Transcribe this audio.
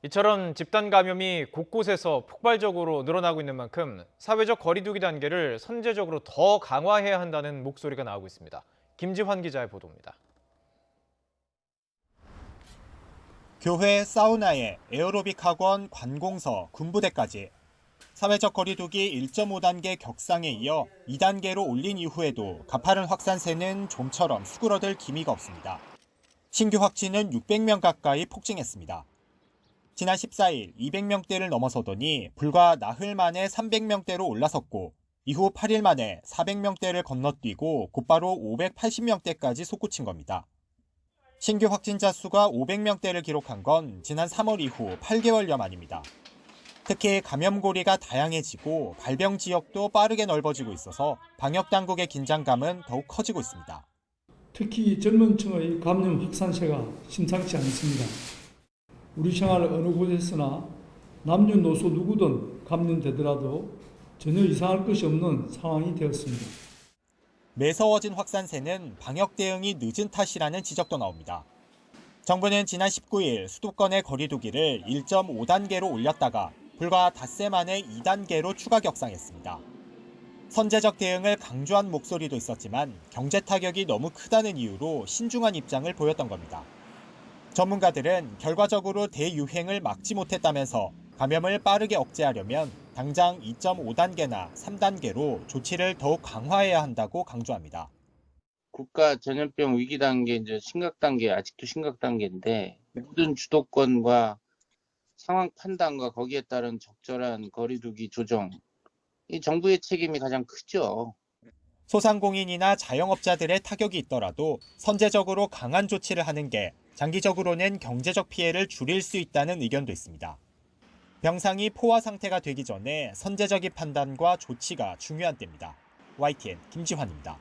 이처럼 집단 감염이 곳곳에서 폭발적으로 늘어나고 있는 만큼 사회적 거리 두기 단계를 선제적으로 더 강화해야 한다는 목소리가 나오고 있습니다. 김지환 기자의 보도입니다. 교회, 사우나에 에어로빅 학원, 관공서, 군부대까지 사회적 거리 두기 1.5단계 격상에 이어 2단계로 올린 이후에도 가파른 확산세는 좀처럼 수그러들 기미가 없습니다. 신규 확진은 600명 가까이 폭증했습니다. 지난 14일 200명대를 넘어서더니 불과 나흘 만에 300명대로 올라섰고 이후 8일 만에 400명대를 건너뛰고 곧바로 580명대까지 솟구친 겁니다. 신규 확진자 수가 500명대를 기록한 건 지난 3월 이후 8개월여 만입니다. 특히 감염고리가 다양해지고 발병 지역도 빠르게 넓어지고 있어서 방역당국의 긴장감은 더욱 커지고 있습니다. 특히 젊은 층의 감염 확산세가 심상치 않습니다. 우리 생활 어느 곳에서나 남녀노소 누구든 감염되더라도 전혀 이상할 것이 없는 상황이 되었습니다. 매서워진 확산세는 방역 대응이 늦은 탓이라는 지적도 나옵니다. 정부는 지난 19일 수도권의 거리 두기를 1.5단계로 올렸다가 불과 닷새 만에 2단계로 추가 격상했습니다. 선제적 대응을 강조한 목소리도 있었지만 경제 타격이 너무 크다는 이유로 신중한 입장을 보였던 겁니다. 전문가들은 결과적으로 대유행을 막지 못했다면서 감염을 빠르게 억제하려면 당장 2.5단계나 3단계로 조치를 더욱 강화해야 한다고 강조합니다. 국가 전염병 위기 단계, 이제 심각 단계, 아직도 심각 단계인데 모든 주도권과 상황 판단과 거기에 따른 적절한 거리두기 조정, 이 정부의 책임이 가장 크죠. 소상공인이나 자영업자들의 타격이 있더라도 선제적으로 강한 조치를 하는 게 장기적으로는 경제적 피해를 줄일 수 있다는 의견도 있습니다. 병상이 포화 상태가 되기 전에 선제적인 판단과 조치가 중요한 때입니다. YTN 김지환입니다.